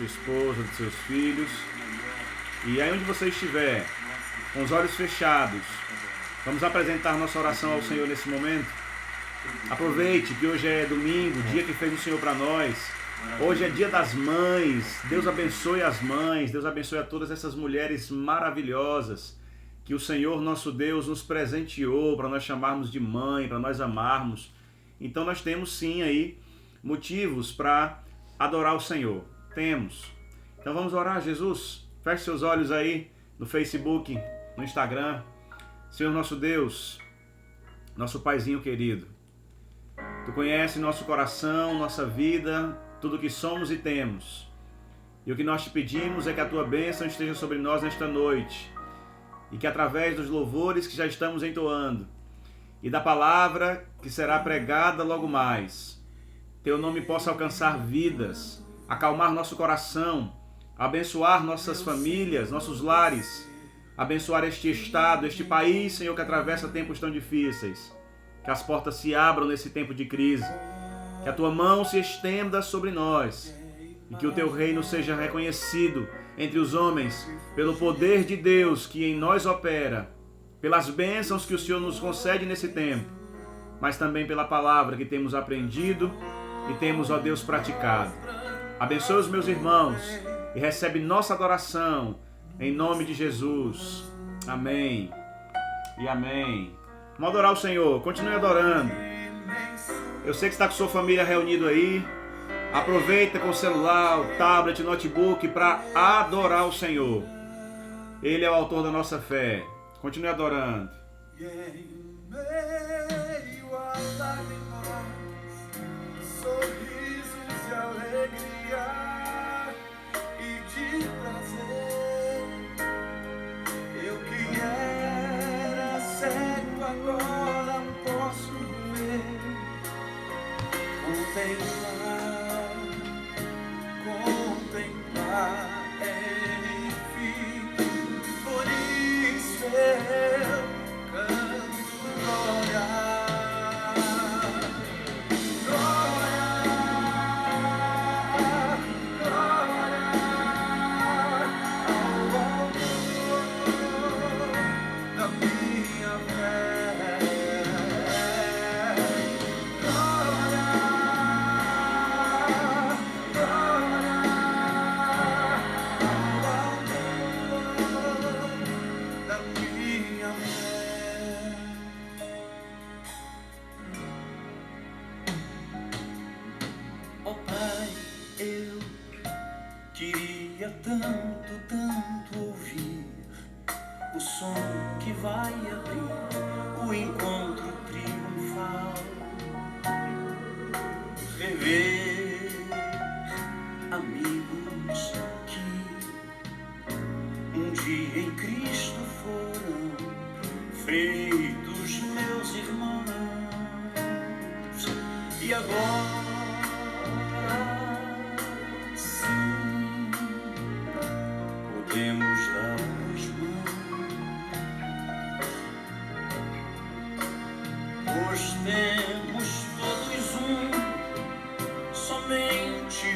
sua esposa, dos seus filhos. E aí onde você estiver, com os olhos fechados, vamos apresentar nossa oração ao Senhor nesse momento. Aproveite que hoje é domingo, dia que fez o Senhor para nós. Hoje é dia das mães. Deus abençoe as mães, Deus abençoe a todas essas mulheres maravilhosas que o Senhor nosso Deus nos presenteou para nós chamarmos de mãe, para nós amarmos. Então nós temos sim aí motivos para adorar o Senhor. Temos. Então vamos orar, Jesus. Feche seus olhos aí no Facebook, no Instagram. Senhor nosso Deus, nosso Paizinho querido, Tu conheces nosso coração, nossa vida, tudo que somos e temos. E o que nós te pedimos é que a Tua bênção esteja sobre nós nesta noite. E que através dos louvores que já estamos entoando e da palavra que será pregada logo mais, Teu nome possa alcançar vidas, acalmar nosso coração, abençoar nossas famílias, nossos lares, abençoar este estado, este país, Senhor, que atravessa tempos tão difíceis. Que as portas se abram nesse tempo de crise, que a Tua mão se estenda sobre nós e que o Teu reino seja reconhecido entre os homens pelo poder de Deus que em nós opera, pelas bênçãos que o Senhor nos concede nesse tempo, mas também pela palavra que temos aprendido e temos, ó Deus, praticado. Abençoe os meus irmãos e recebe nossa adoração em nome de Jesus. Amém e amém. Vamos adorar o Senhor, continue adorando. Eu sei que está com sua família reunido aí. Aproveita com o celular, o tablet, o notebook para adorar o Senhor. Ele é o autor da nossa fé. Continue adorando. Sorrisos de alegria e de prazer. Eu que era cego agora posso ver, contemplar, enfim. Por isso eu canto glória. Tanto ouvir o som que vai abrir o encontro triunfal, rever amigos que um dia em Cristo foram feitos meus irmãos, e agora podemos dar as mãos, pois temos todos somente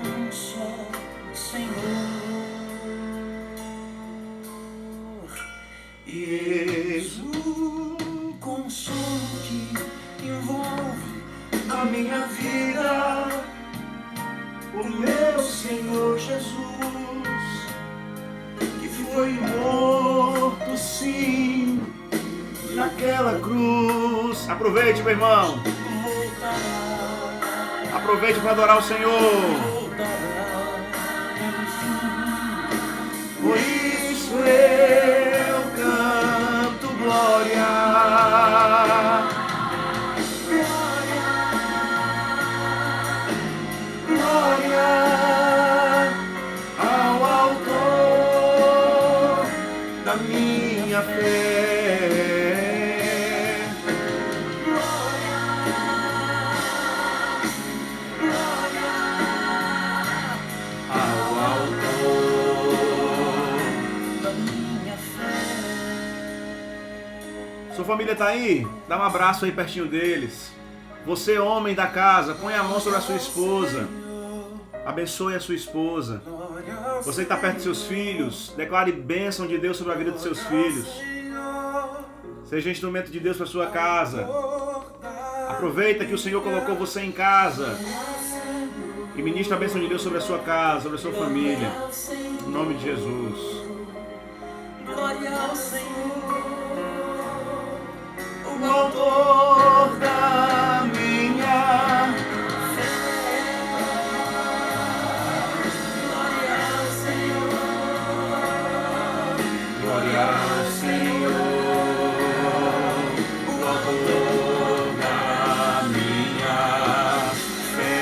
um só Senhor, e eis o consolo que envolve a minha vida, o meu Senhor Jesus, que foi morto sim naquela cruz. Aproveite, meu irmão. Aproveite para adorar o Senhor. Por isso eu canto glória. Ao autor da minha fé, ao autor da minha fé. Sua família está aí? Dá um abraço aí pertinho deles. Você, homem da casa, põe a mão sobre a sua esposa. Abençoe a sua esposa. Você que está perto de seus filhos, declare bênção de Deus sobre a vida dos seus filhos. Seja instrumento de Deus para a sua casa. Aproveita que o Senhor colocou você em casa e ministra a bênção de Deus sobre a sua casa, sobre a sua família. Em nome de Jesus. Glória ao Senhor, o autor da minha fé. Glória ao Senhor, Glória ao Senhor, o autor da minha fé.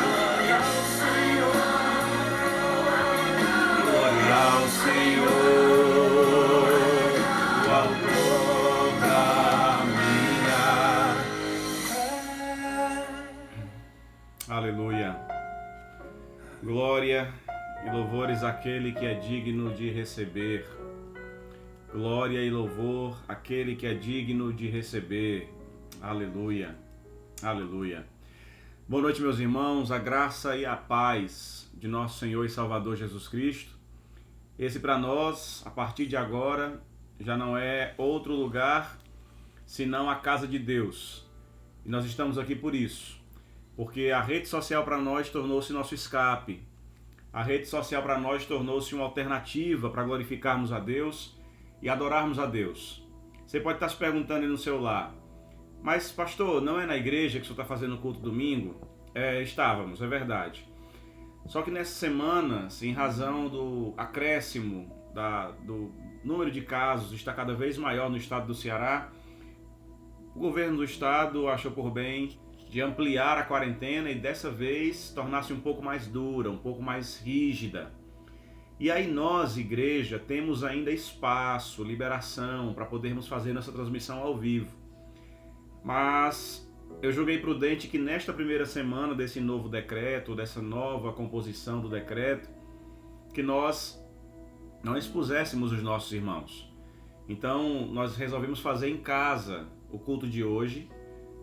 glória ao Senhor, Glória ao Senhor, o autor da minha fé. Aleluia. Glória e louvores àquele que é digno de receber. Glória e louvor àquele que é digno de receber. Aleluia. Aleluia. Boa noite, meus irmãos. A graça e a paz de nosso Senhor e Salvador Jesus Cristo. Esse para nós, a partir de agora, já não é outro lugar senão a casa de Deus. E nós estamos aqui por isso. Porque a rede social para nós tornou-se nosso escape. A rede social para nós tornou-se uma alternativa para glorificarmos a Deus e adorarmos a Deus. Você pode estar se perguntando aí no seu lar, mas pastor, não é na igreja que o senhor está fazendo o culto domingo? Estávamos, é verdade. Só que nessa semana, em razão do acréscimo do número de casos está cada vez maior no estado do Ceará, o governo do estado achou por bem de ampliar a quarentena e dessa vez tornar-se um pouco mais dura, um pouco mais rígida. E aí nós, igreja, temos ainda espaço, liberação para podermos fazer nossa transmissão ao vivo. Mas eu julguei prudente que nesta primeira semana desse novo decreto, dessa nova composição do decreto, que nós não expuséssemos os nossos irmãos. Então nós resolvemos fazer em casa o culto de hoje,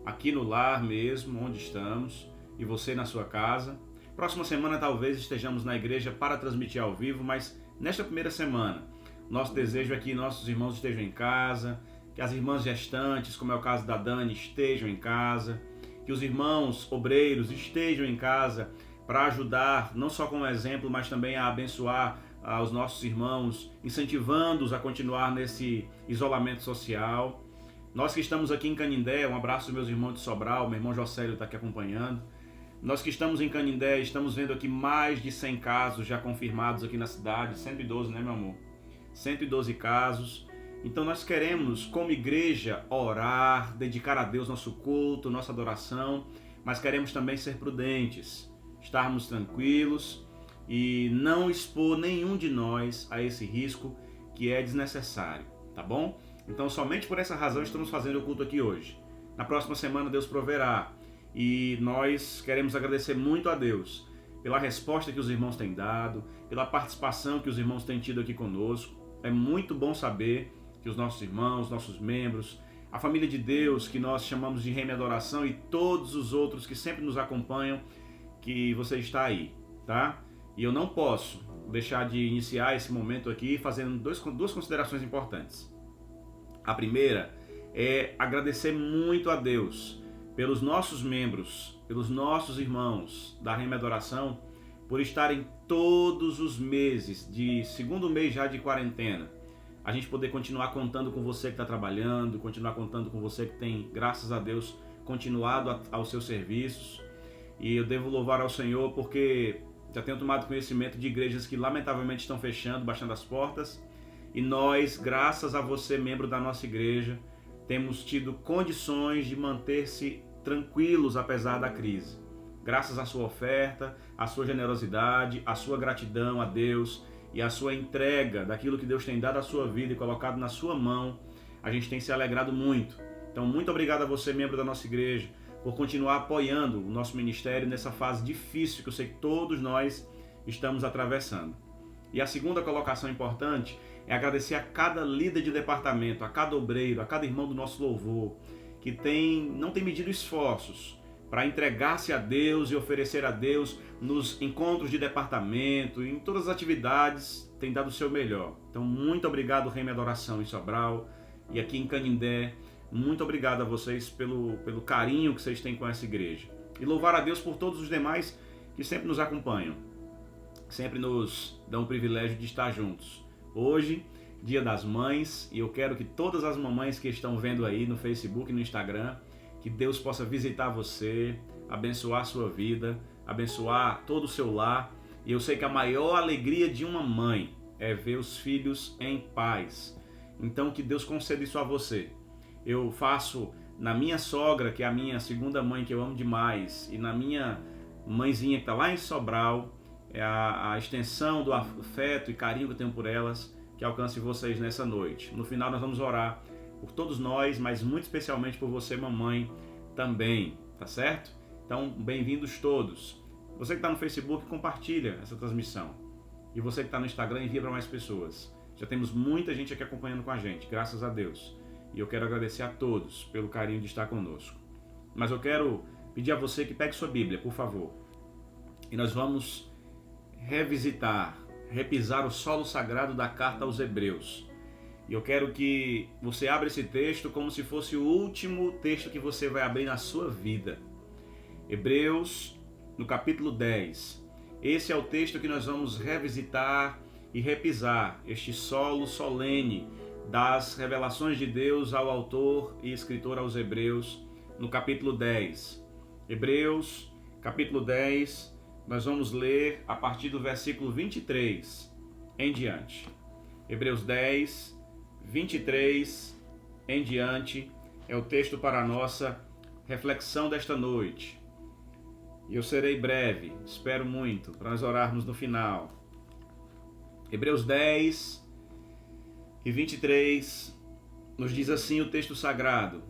aqui no lar mesmo, onde estamos, e você na sua casa. Próxima semana talvez estejamos na igreja para transmitir ao vivo, mas nesta primeira semana, nosso desejo é que nossos irmãos estejam em casa, que as irmãs gestantes, como é o caso da Dani, estejam em casa, que os irmãos obreiros estejam em casa para ajudar, não só como exemplo, mas também a abençoar os nossos irmãos, incentivando-os a continuar nesse isolamento social. Nós que estamos aqui em Canindé, um abraço aos meus irmãos de Sobral, meu irmão Jocélio está aqui acompanhando. Nós que estamos em Canindé, estamos vendo aqui mais de 100 casos já confirmados aqui na cidade, 112, né, meu amor? 112 casos. Então nós queremos, como igreja, orar, dedicar a Deus nosso culto, nossa adoração, mas queremos também ser prudentes, estarmos tranquilos e não expor nenhum de nós a esse risco que é desnecessário, tá bom? Então somente por essa razão estamos fazendo o culto aqui hoje. Na próxima semana Deus proverá e nós queremos agradecer muito a Deus pela resposta que os irmãos têm dado, pela participação que os irmãos têm tido aqui conosco. É muito bom saber que os nossos irmãos, nossos membros, a família de Deus que nós chamamos de Reino e Adoração e todos os outros que sempre nos acompanham, que você está aí, tá? E eu não posso deixar de iniciar esse momento aqui fazendo duas considerações importantes. A primeira é agradecer muito a Deus pelos nossos membros, pelos nossos irmãos da Reino e Adoração, por estarem todos os meses, de segundo mês já de quarentena, a gente poder continuar contando com você que está trabalhando, continuar contando com você que tem, graças a Deus, continuado aos seus serviços. E eu devo louvar ao Senhor porque já tenho tomado conhecimento de igrejas que lamentavelmente estão fechando, baixando as portas. E nós, graças a você, membro da nossa igreja, temos tido condições de manter-se tranquilos apesar da crise. Graças à sua oferta, à sua generosidade, à sua gratidão a Deus e à sua entrega daquilo que Deus tem dado à sua vida e colocado na sua mão, a gente tem se alegrado muito. Então, muito obrigado a você, membro da nossa igreja, por continuar apoiando o nosso ministério nessa fase difícil que eu sei que todos nós estamos atravessando. E a segunda colocação importante é agradecer a cada líder de departamento, a cada obreiro, a cada irmão do nosso louvor, que não tem medido esforços para entregar-se a Deus e oferecer a Deus nos encontros de departamento, em todas as atividades, tem dado o seu melhor. Então, muito obrigado, Reino de Adoração em Sobral e aqui em Canindé. Muito obrigado a vocês pelo carinho que vocês têm com essa igreja. E louvar a Deus por todos os demais que sempre nos acompanham, sempre nos dão o privilégio de estar juntos. Hoje, Dia das Mães, e eu quero que todas as mamães que estão vendo aí no Facebook e no Instagram, que Deus possa visitar você, abençoar a sua vida, abençoar todo o seu lar. E eu sei que a maior alegria de uma mãe é ver os filhos em paz. Então que Deus conceda isso a você. Eu faço na minha sogra, que é a minha segunda mãe, que eu amo demais, e na minha mãezinha que está lá em Sobral, é a extensão do afeto e carinho que eu tenho por elas, que alcance vocês nessa noite. No final nós vamos orar por todos nós, mas muito especialmente por você, mamãe, também, tá certo? Então, bem-vindos todos. Você que está no Facebook, compartilha essa transmissão. E você que está no Instagram, envia para mais pessoas. Já temos muita gente aqui acompanhando com a gente, graças a Deus. E eu quero agradecer a todos pelo carinho de estar conosco. Mas eu quero pedir a você que pegue sua Bíblia, por favor. E nós vamos repisar o solo sagrado da carta aos Hebreus. E eu quero que você abra esse texto como se fosse o último texto que você vai abrir na sua vida. Hebreus, no capítulo 10. Esse é o texto que nós vamos revisitar e repisar, este solo solene das revelações de Deus ao autor e escritor aos Hebreus, no capítulo 10. Hebreus, capítulo 10, nós vamos ler a partir do versículo 23 em diante. Hebreus 10, 23 em diante é o texto para a nossa reflexão desta noite. E eu serei breve, espero muito, para nós orarmos no final. Hebreus 10 e 23 nos diz assim o texto sagrado: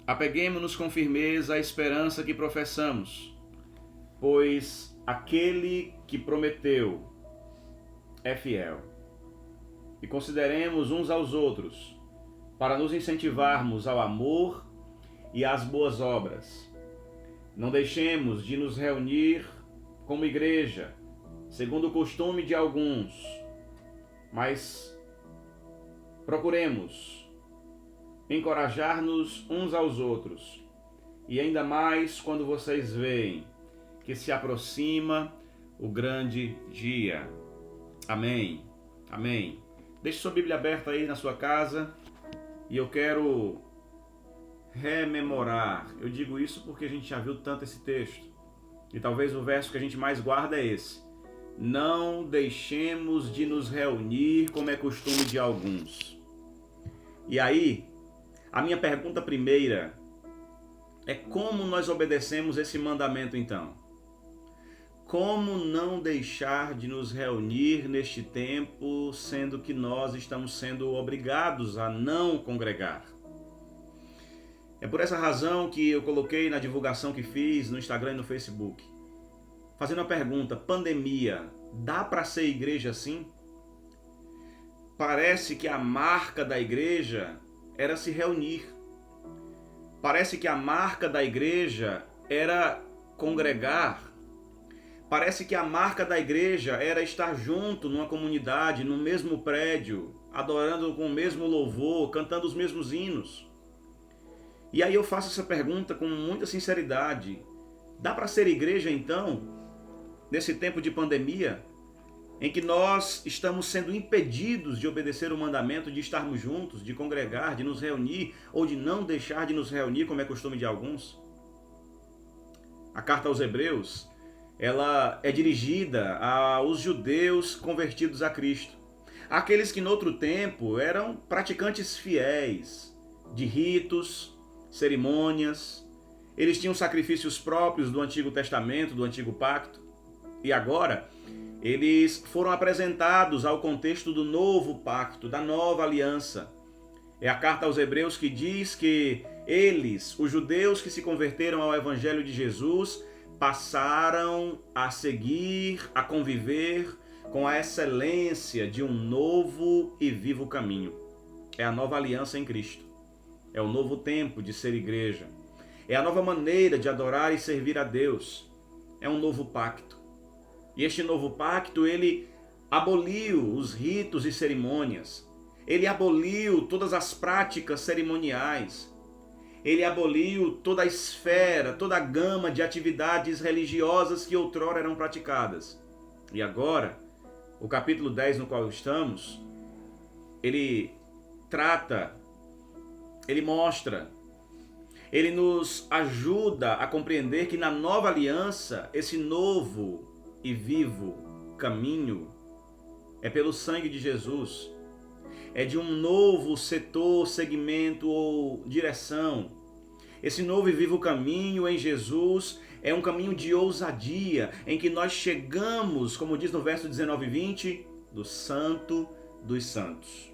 apeguemo-nos com firmeza à esperança que professamos, pois aquele que prometeu é fiel. E consideremos uns aos outros, para nos incentivarmos ao amor e às boas obras. Não deixemos de nos reunir como igreja, segundo o costume de alguns, mas procuremos encorajar-nos uns aos outros, e ainda mais quando vocês veem que se aproxima o grande dia. Amém. Amém. Deixe sua Bíblia aberta aí na sua casa e eu quero rememorar. Eu digo isso porque a gente já viu tanto esse texto. E talvez o verso que a gente mais guarda é esse: não deixemos de nos reunir como é costume de alguns. E aí, a minha pergunta primeira é: como nós obedecemos esse mandamento então? Como não deixar de nos reunir neste tempo, sendo que nós estamos sendo obrigados a não congregar? É por essa razão que eu coloquei na divulgação que fiz no Instagram e no Facebook, fazendo a pergunta: pandemia, dá para ser igreja assim? Parece que a marca da igreja era se reunir. Parece que a marca da igreja era congregar. Parece que a marca da igreja era estar junto numa comunidade, no mesmo prédio, adorando com o mesmo louvor, cantando os mesmos hinos. E aí eu faço essa pergunta com muita sinceridade: dá para ser igreja então, nesse tempo de pandemia, em que nós estamos sendo impedidos de obedecer o mandamento de estarmos juntos, de congregar, de nos reunir, ou de não deixar de nos reunir, como é costume de alguns? A carta aos Hebreus, ela é dirigida aos judeus convertidos a Cristo, aqueles que no outro tempo eram praticantes fiéis de ritos, cerimônias. Eles tinham sacrifícios próprios do Antigo Testamento, do Antigo Pacto, e agora eles foram apresentados ao contexto do Novo Pacto, da Nova Aliança. É a carta aos Hebreus que diz que eles, os judeus que se converteram ao Evangelho de Jesus, passaram a seguir, a conviver com a excelência de um novo e vivo caminho. É a nova aliança em Cristo. É o novo tempo de ser igreja. É a nova maneira de adorar e servir a Deus. É um novo pacto. E este novo pacto, ele aboliu os ritos e cerimônias. Ele aboliu todas as práticas cerimoniais. Ele aboliu toda a esfera, toda a gama de atividades religiosas que outrora eram praticadas. E agora, o capítulo 10 no qual estamos, ele trata, ele mostra, ele nos ajuda a compreender que na nova aliança, esse novo e vivo caminho é pelo sangue de Jesus. É de um novo setor, segmento ou direção. Esse novo e vivo caminho em Jesus é um caminho de ousadia, em que nós chegamos, como diz no verso 19 e 20, do Santo dos Santos.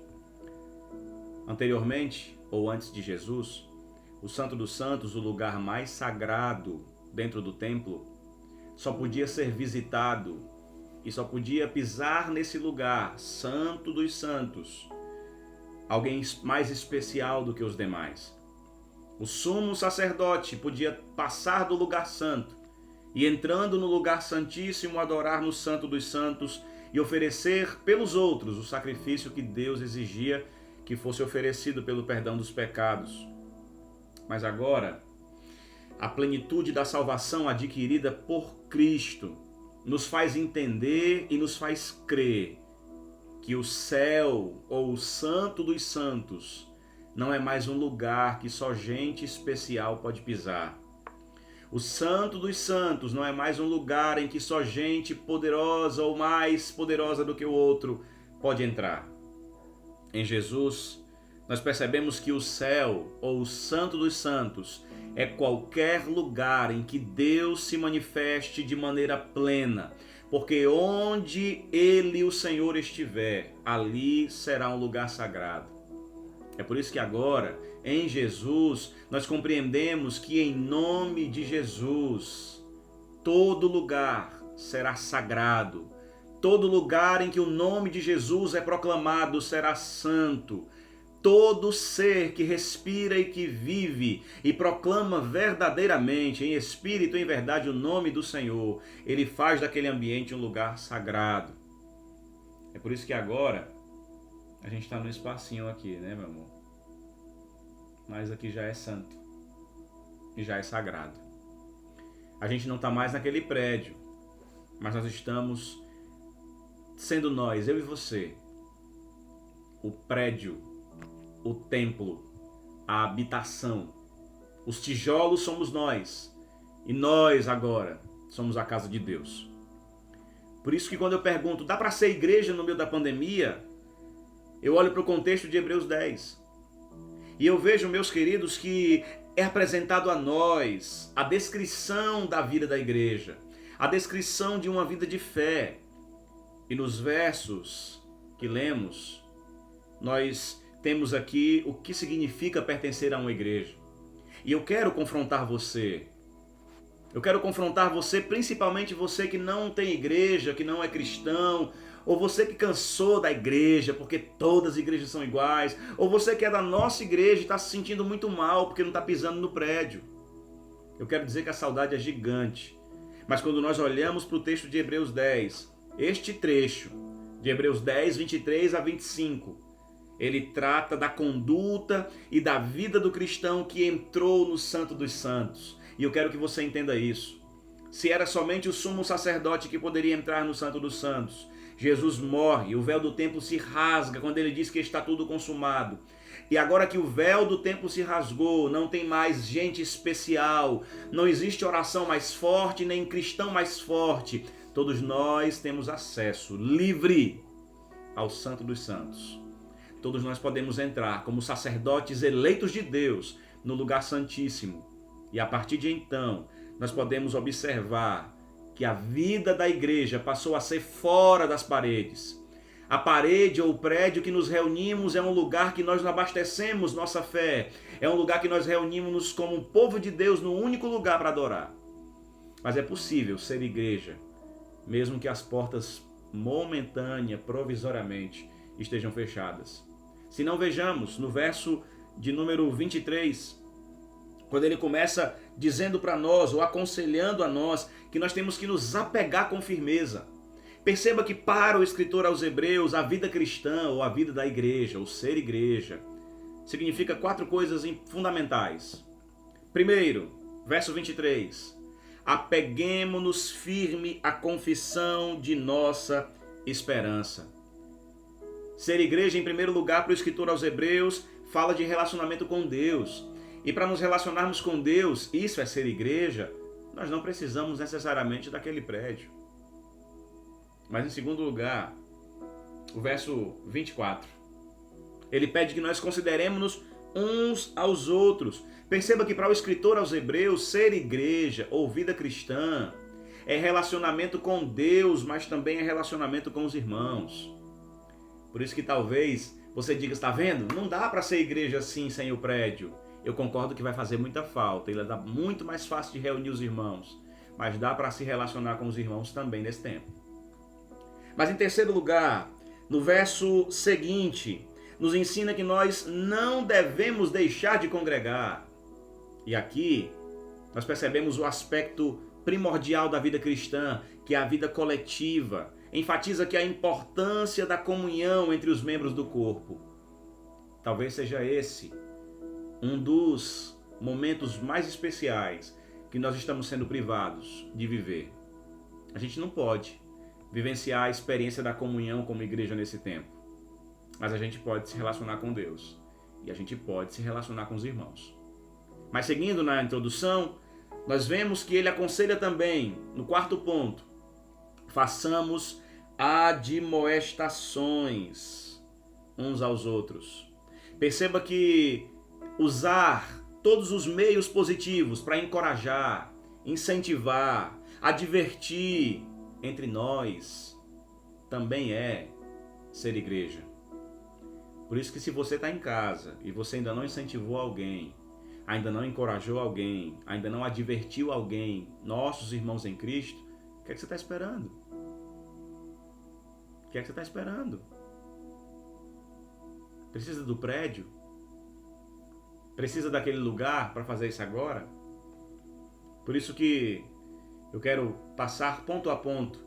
Anteriormente, ou antes de Jesus, o Santo dos Santos, o lugar mais sagrado dentro do templo, só podia ser visitado e só podia pisar nesse lugar, Santo dos Santos, alguém mais especial do que os demais. O sumo sacerdote podia passar do lugar santo e, entrando no lugar santíssimo, adorar no Santo dos Santos e oferecer pelos outros o sacrifício que Deus exigia que fosse oferecido pelo perdão dos pecados. Mas agora, a plenitude da salvação adquirida por Cristo nos faz entender e nos faz crer que o céu, ou o Santo dos Santos, não é mais um lugar que só gente especial pode pisar. O Santo dos Santos não é mais um lugar em que só gente poderosa ou mais poderosa do que o outro pode entrar. Em Jesus, nós percebemos que o céu, ou o Santo dos Santos, é qualquer lugar em que Deus se manifeste de maneira plena, porque onde Ele, o Senhor, estiver, ali será um lugar sagrado. É por isso que agora, em Jesus, nós compreendemos que em nome de Jesus, todo lugar será sagrado. Todo lugar em que o nome de Jesus é proclamado será santo. Todo ser que respira e que vive e proclama verdadeiramente, em espírito e em verdade, o nome do Senhor, ele faz daquele ambiente um lugar sagrado. É por isso que agora a gente está no espacinho aqui, né, meu amor? Mas aqui já é santo e já é sagrado. A gente não está mais naquele prédio, mas nós estamos sendo nós, eu e você, o prédio, o templo, a habitação. Os tijolos somos nós. E nós agora somos a casa de Deus. Por isso que quando eu pergunto, dá para ser igreja no meio da pandemia? Eu olho para o contexto de Hebreus 10. E eu vejo, meus queridos, que é apresentado a nós a descrição da vida da igreja. A descrição de uma vida de fé. E nos versos que lemos, nós temos aqui o que significa pertencer a uma igreja. E eu quero confrontar você. Eu quero confrontar você, principalmente você que não tem igreja, que não é cristão, ou você que cansou da igreja porque todas as igrejas são iguais, ou você que é da nossa igreja e está se sentindo muito mal porque não está pisando no prédio. Eu quero dizer que a saudade é gigante. Mas quando nós olhamos para o texto de Hebreus 10, este trecho de Hebreus 10, 23 a 25, ele trata da conduta e da vida do cristão que entrou no Santo dos Santos. E eu quero que você entenda isso. Se era somente o sumo sacerdote que poderia entrar no Santo dos Santos, Jesus morre, o véu do templo se rasga quando ele diz que está tudo consumado. E agora que o véu do templo se rasgou, não tem mais gente especial, não existe oração mais forte, nem cristão mais forte. Todos nós temos acesso livre ao Santo dos Santos. Todos nós podemos entrar como sacerdotes eleitos de Deus no lugar santíssimo. E a partir de então, nós podemos observar que a vida da igreja passou a ser fora das paredes. A parede ou o prédio que nos reunimos é um lugar que nós abastecemos nossa fé. É um lugar que nós reunimos como um povo de Deus no único lugar para adorar. Mas é possível ser igreja, mesmo que as portas momentânea, provisoriamente, estejam fechadas. Se não, vejamos no verso de número 23, quando ele começa dizendo para nós ou aconselhando a nós que nós temos que nos apegar com firmeza. Perceba que para o escritor aos Hebreus, a vida cristã ou a vida da igreja, ou ser igreja, significa 4 coisas fundamentais. Primeiro, verso 23, apeguemo-nos firme à confissão de nossa esperança. Ser igreja, em primeiro lugar, para o escritor aos Hebreus, fala de relacionamento com Deus. E para nos relacionarmos com Deus, isso é ser igreja, nós não precisamos necessariamente daquele prédio. Mas em segundo lugar, o verso 24, ele pede que nós consideremos-nos uns aos outros. Perceba que para o escritor aos Hebreus, ser igreja ou vida cristã é relacionamento com Deus, mas também é relacionamento com os irmãos. Por isso que talvez você diga, está vendo? Não dá para ser igreja assim sem o prédio. Eu concordo que vai fazer muita falta, ele dá muito mais fácil de reunir os irmãos, mas dá para se relacionar com os irmãos também nesse tempo. Mas em terceiro lugar, no verso seguinte, nos ensina que nós não devemos deixar de congregar. E aqui nós percebemos o aspecto primordial da vida cristã, que é a vida coletiva. Enfatiza que a importância da comunhão entre os membros do corpo. Talvez seja esse um dos momentos mais especiais que nós estamos sendo privados de viver. A gente não pode vivenciar a experiência da comunhão como igreja nesse tempo, mas a gente pode se relacionar com Deus e a gente pode se relacionar com os irmãos. Mas seguindo na introdução, nós vemos que ele aconselha também, no 4º ponto, façamos admoestações uns aos outros. Perceba que usar todos os meios positivos para encorajar, incentivar, advertir entre nós também é ser igreja. Por isso que se você está em casa e você ainda não incentivou alguém, ainda não encorajou alguém, ainda não advertiu alguém, nossos irmãos em Cristo, o que é que você está esperando? O que é que você está esperando? Precisa do prédio? Precisa daquele lugar para fazer isso agora? Por isso que eu quero passar ponto a ponto,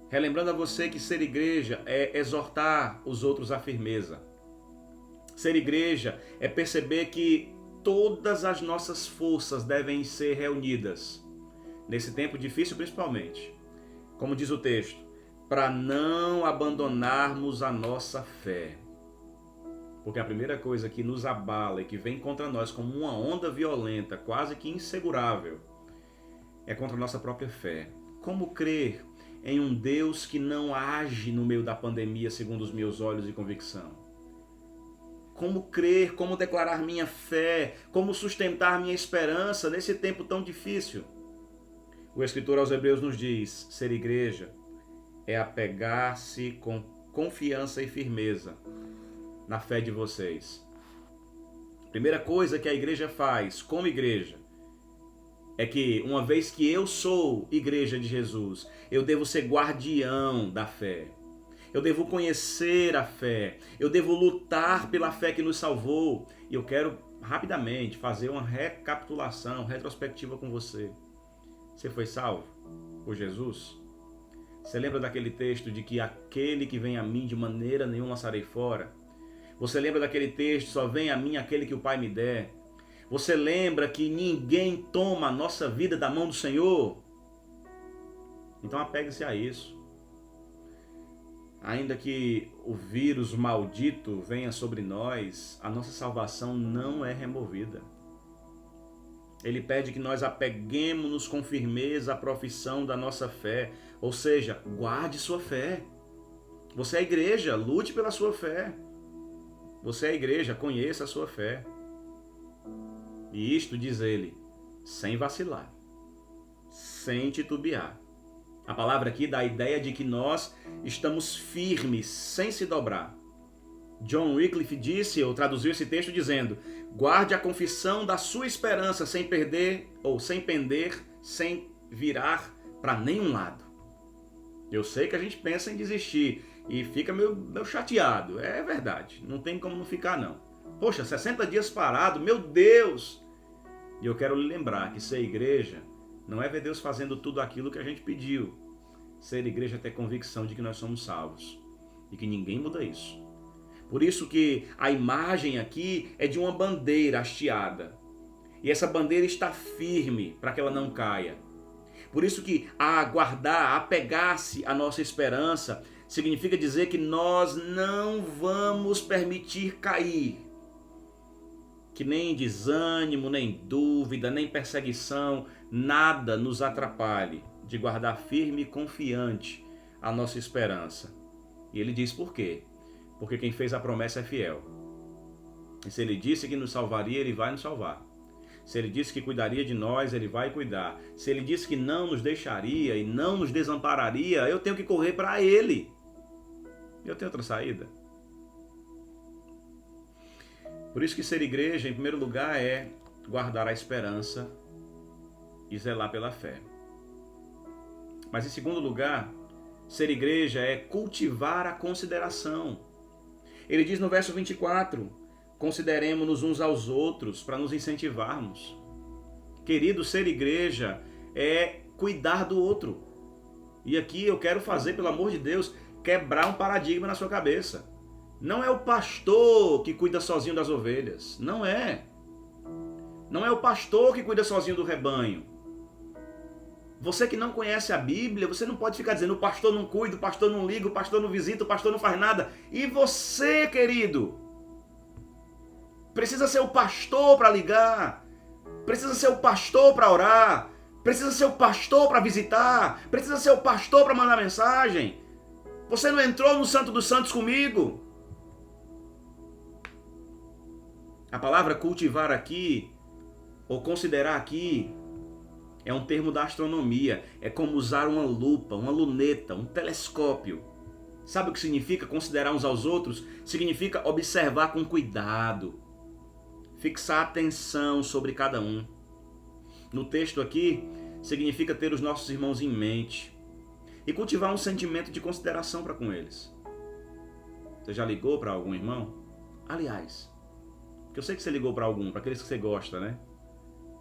relembrando a você que ser igreja é exortar os outros à firmeza. Ser igreja é perceber que todas as nossas forças devem ser reunidas, nesse tempo difícil principalmente, como diz o texto, para não abandonarmos a nossa fé. Porque a primeira coisa que nos abala e que vem contra nós como uma onda violenta, quase que insegurável, é contra a nossa própria fé. Como crer em um Deus que não age no meio da pandemia segundo os meus olhos e convicção? Como crer, como declarar minha fé, como sustentar minha esperança nesse tempo tão difícil? O escritor aos Hebreus nos diz, ser igreja é apegar-se com confiança e firmeza na fé de vocês. Primeira coisa que a igreja faz como igreja é que, uma vez que eu sou igreja de Jesus, eu devo ser guardião da fé. Eu devo conhecer a fé. Eu devo lutar pela fé que nos salvou. E eu quero rapidamente fazer uma recapitulação, retrospectiva com você. Você foi salvo por Jesus? Você lembra daquele texto de que aquele que vem a mim de maneira nenhuma lançarei fora? Você lembra daquele texto, só vem a mim aquele que o Pai me der? Você lembra que ninguém toma a nossa vida da mão do Senhor? Então apegue-se a isso. Ainda que o vírus maldito venha sobre nós, a nossa salvação não é removida. Ele pede que nós apeguemos-nos com firmeza à profissão da nossa fé. Ou seja, guarde sua fé. Você é igreja, lute pela sua fé. Você é igreja, conheça a sua fé. E isto, diz ele, sem vacilar, sem titubear. A palavra aqui dá a ideia de que nós estamos firmes, sem se dobrar. John Wycliffe disse, ou traduziu esse texto dizendo, guarde a confissão da sua esperança sem perder, ou sem pender, sem virar para nenhum lado. Eu sei que a gente pensa em desistir e fica meio chateado. É verdade, não tem como não ficar não. Poxa, 60 dias parado, meu Deus! E eu quero lhe lembrar que ser igreja não é ver Deus fazendo tudo aquilo que a gente pediu. Ser igreja é ter convicção de que nós somos salvos e que ninguém muda isso. Por isso que a imagem aqui é de uma bandeira hasteada. E essa bandeira está firme para que ela não caia. Por isso que aguardar, apegar-se à nossa esperança, significa dizer que nós não vamos permitir cair. Que nem desânimo, nem dúvida, nem perseguição, nada nos atrapalhe de guardar firme e confiante a nossa esperança. E ele diz por quê? Porque quem fez a promessa é fiel. E se ele disse que nos salvaria, ele vai nos salvar. Se ele disse que cuidaria de nós, ele vai cuidar. Se ele disse que não nos deixaria e não nos desampararia, eu tenho que correr para ele. Eu tenho outra saída. Por isso que ser igreja, em primeiro lugar, é guardar a esperança e zelar pela fé. Mas em segundo lugar, ser igreja é cultivar a consideração. Ele diz no verso 24, consideremos-nos uns aos outros para nos incentivarmos. Querido, ser igreja é cuidar do outro. E aqui eu quero fazer, pelo amor de Deus, quebrar um paradigma na sua cabeça. Não é o pastor que cuida sozinho das ovelhas. Não é. Não é o pastor que cuida sozinho do rebanho. Você que não conhece a Bíblia, você não pode ficar dizendo o pastor não cuida, o pastor não liga, o pastor não visita, o pastor não faz nada. E você, querido? Precisa ser o pastor para ligar. Precisa ser o pastor para orar. Precisa ser o pastor para visitar. Precisa ser o pastor para mandar mensagem. Você não entrou no Santo dos Santos comigo? A palavra cultivar aqui, ou considerar aqui, é um termo da astronomia. É como usar uma lupa, uma luneta, um telescópio. Sabe o que significa considerar uns aos outros? Significa observar com cuidado. Fixar atenção sobre cada um. No texto aqui, significa ter os nossos irmãos em mente. E cultivar um sentimento de consideração para com eles. Você já ligou para algum irmão? Aliás, porque eu sei que você ligou para algum, para aqueles que você gosta, né?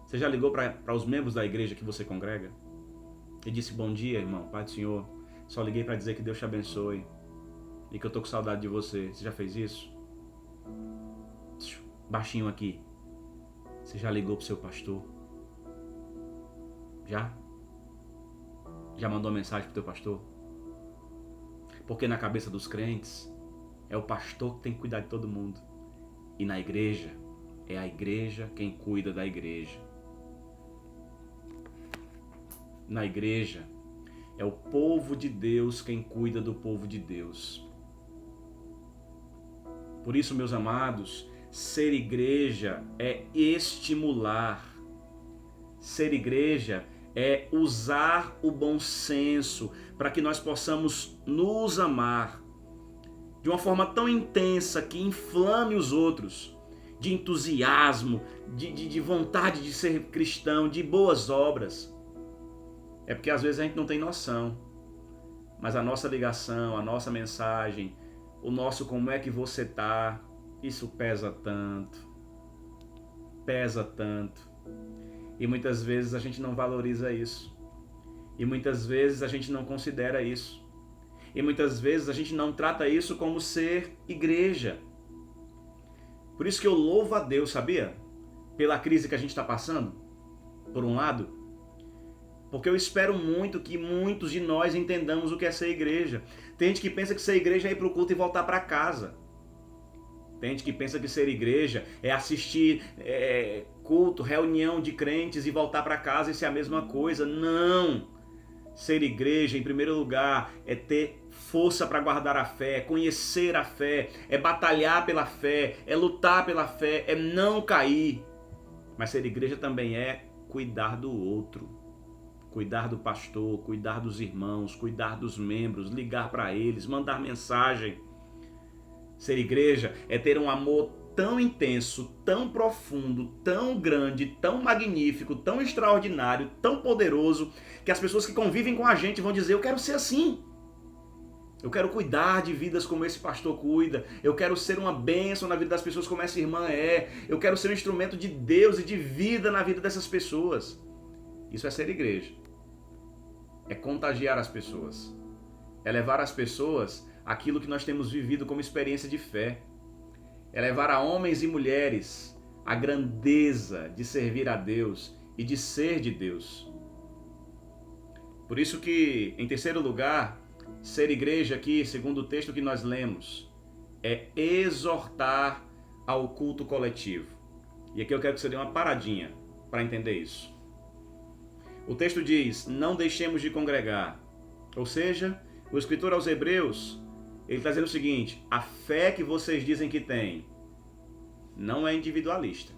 Você já ligou para os membros da igreja que você congrega? E disse, bom dia, irmão, Pai do Senhor. Só liguei para dizer que Deus te abençoe. E que eu tô com saudade de você. Você já fez isso? Baixinho aqui. Você já ligou pro seu pastor? Já? Já mandou uma mensagem pro teu pastor? Porque na cabeça dos crentes, é o pastor que tem que cuidar de todo mundo. E na igreja, é a igreja quem cuida da igreja. Na igreja, é o povo de Deus quem cuida do povo de Deus. Por isso, meus amados, ser igreja é estimular. Ser igreja é usar o bom senso para que nós possamos nos amar de uma forma tão intensa que inflame os outros, de entusiasmo, de vontade de ser cristão, de boas obras. É porque às vezes a gente não tem noção, mas a nossa ligação, a nossa mensagem, o nosso como é que você tá, isso pesa tanto. Pesa tanto. E muitas vezes a gente não valoriza isso. E muitas vezes a gente não considera isso. E muitas vezes a gente não trata isso como ser igreja. Por isso que eu louvo a Deus, sabia? Pela crise que a gente está passando, por um lado. Porque eu espero muito que muitos de nós entendamos o que é ser igreja. Tem gente que pensa que ser igreja é ir para o culto e voltar para casa. Tem gente que pensa que ser igreja é assistir culto, reunião de crentes e voltar para casa e ser a mesma coisa. Não! Ser igreja, em primeiro lugar, é ter força para guardar a fé, é conhecer a fé, é batalhar pela fé, é lutar pela fé, é não cair. Mas ser igreja também é cuidar do outro, cuidar do pastor, cuidar dos irmãos, cuidar dos membros, ligar para eles, mandar mensagem. Ser igreja é ter um amor tão intenso, tão profundo, tão grande, tão magnífico, tão extraordinário, tão poderoso, que as pessoas que convivem com a gente vão dizer, eu quero ser assim. Eu quero cuidar de vidas como esse pastor cuida. Eu quero ser uma bênção na vida das pessoas como essa irmã é. Eu quero ser um instrumento de Deus e de vida na vida dessas pessoas. Isso é ser igreja. É contagiar as pessoas. É levar às pessoas aquilo que nós temos vivido como experiência de fé. É levar a homens e mulheres a grandeza de servir a Deus e de ser de Deus. Por isso que, em terceiro lugar, ser igreja aqui, segundo o texto que nós lemos, é exortar ao culto coletivo. E aqui eu quero que você dê uma paradinha para entender isso. O texto diz, não deixemos de congregar. Ou seja, o escritor aos Hebreus, ele está dizendo o seguinte, a fé que vocês dizem que tem não é individualista.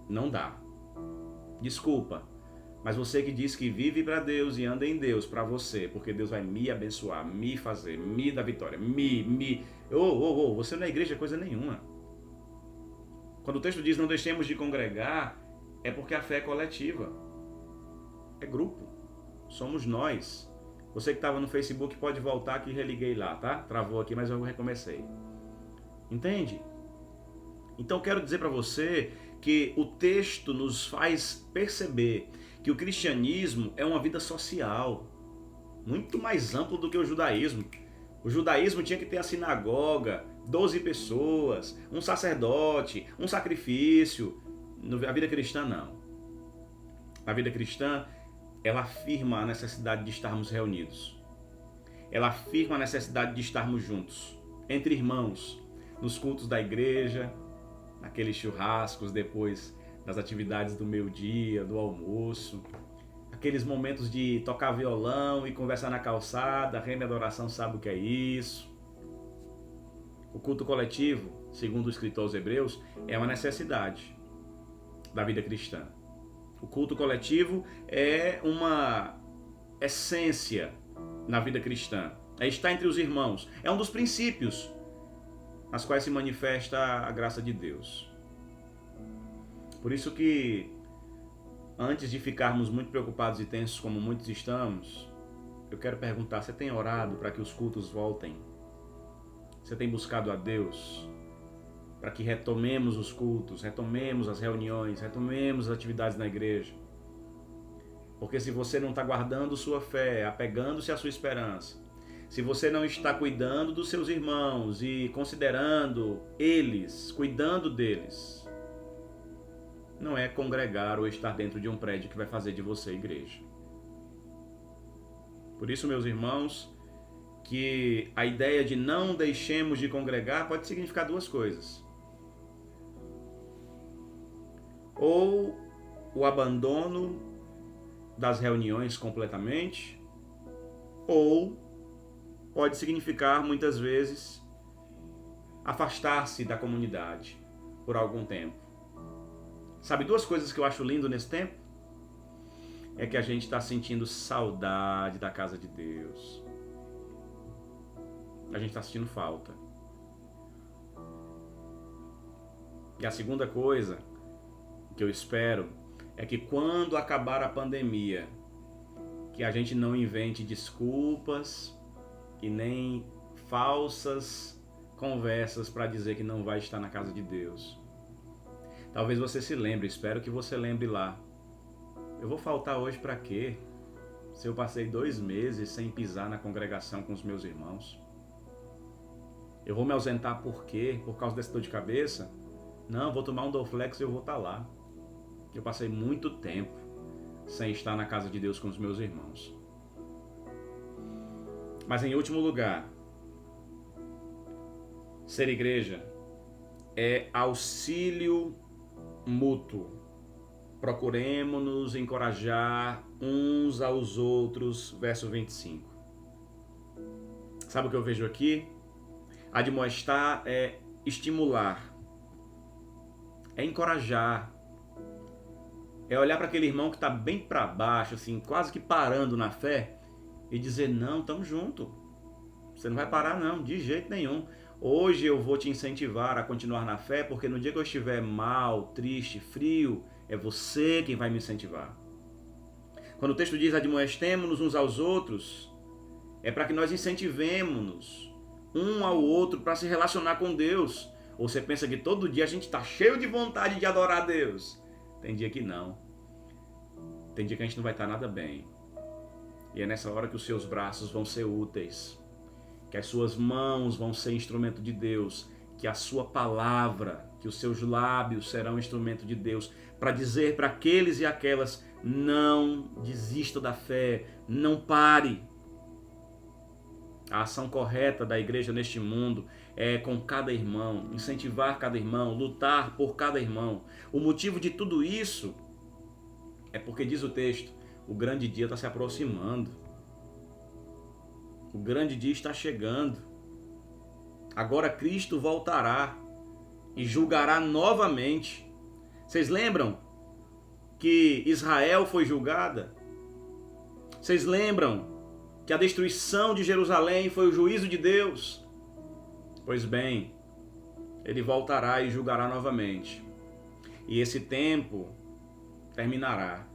Não dá. Desculpa. Mas você que diz que vive para Deus e anda em Deus para você, porque Deus vai me abençoar, me fazer, me dar vitória, você não é igreja coisa nenhuma. Quando o texto diz não deixemos de congregar, é porque a fé é coletiva. É grupo. Somos nós. Você que estava no Facebook pode voltar que religuei lá, tá? Travou aqui, mas eu recomecei. Entende? Então quero dizer para você que o texto nos faz perceber que o cristianismo é uma vida social, muito mais amplo do que o judaísmo. O judaísmo tinha que ter a sinagoga, 12 pessoas, um sacerdote, um sacrifício. A vida cristã não. A vida cristã, ela afirma a necessidade de estarmos reunidos. Ela afirma a necessidade de estarmos juntos, entre irmãos, nos cultos da igreja, naqueles churrascos depois das atividades do meio-dia, do almoço, aqueles momentos de tocar violão e conversar na calçada, a reina da adoração sabe o que é isso. O culto coletivo, segundo o escritor aos Hebreus, é uma necessidade da vida cristã. O culto coletivo é uma essência na vida cristã, é estar entre os irmãos, é um dos princípios nas quais se manifesta a graça de Deus. Por isso que, antes de ficarmos muito preocupados e tensos como muitos estamos, eu quero perguntar, você tem orado para que os cultos voltem? Você tem buscado a Deus para que retomemos os cultos, retomemos as reuniões, retomemos as atividades na igreja? Porque se você não está guardando sua fé, apegando-se à sua esperança, se você não está cuidando dos seus irmãos e considerando eles, cuidando deles, não é congregar ou estar dentro de um prédio que vai fazer de você igreja. Por isso, meus irmãos, que a ideia de não deixemos de congregar pode significar duas coisas. Ou o abandono das reuniões completamente, ou pode significar, muitas vezes, afastar-se da comunidade por algum tempo. Sabe, duas coisas que eu acho lindo nesse tempo? É que a gente está sentindo saudade da casa de Deus. A gente está sentindo falta. E a segunda coisa que eu espero é que quando acabar a pandemia, que a gente não invente desculpas e nem falsas conversas para dizer que não vai estar na casa de Deus. Talvez você se lembre, espero que você lembre lá. Eu vou faltar hoje para quê? Se eu passei 2 meses sem pisar na congregação com os meus irmãos. Eu vou me ausentar por quê? Por causa dessa dor de cabeça? Não, vou tomar um Dorflex e eu vou estar lá. Eu passei muito tempo sem estar na casa de Deus com os meus irmãos. Mas em último lugar, ser igreja é auxílio mútuo. Procuremos-nos encorajar uns aos outros, verso 25. Sabe o que eu vejo aqui? Admoestar é estimular, é encorajar, é olhar para aquele irmão que está bem para baixo, assim, quase que parando na fé, e dizer, não, estamos juntos, você não vai parar não, de jeito nenhum. Hoje eu vou te incentivar a continuar na fé, porque no dia que eu estiver mal, triste, frio, é você quem vai me incentivar. Quando o texto diz admoestemo-nos uns aos outros, é para que nós incentivemos-nos um ao outro para se relacionar com Deus. Ou você pensa que todo dia a gente está cheio de vontade de adorar a Deus? Tem dia que não. Tem dia que a gente não vai estar nada bem. E é nessa hora que os seus braços vão ser úteis, que as suas mãos vão ser instrumento de Deus, que a sua palavra, que os seus lábios serão instrumento de Deus, para dizer para aqueles e aquelas: não desista da fé, não pare. A ação correta da igreja neste mundo é com cada irmão, incentivar cada irmão, lutar por cada irmão. O motivo de tudo isso é porque, diz o texto, o grande dia está se aproximando. O grande dia está chegando. Agora Cristo voltará e julgará novamente. Vocês lembram que Israel foi julgada? Vocês lembram que a destruição de Jerusalém foi o juízo de Deus? Pois bem, ele voltará e julgará novamente. E esse tempo terminará.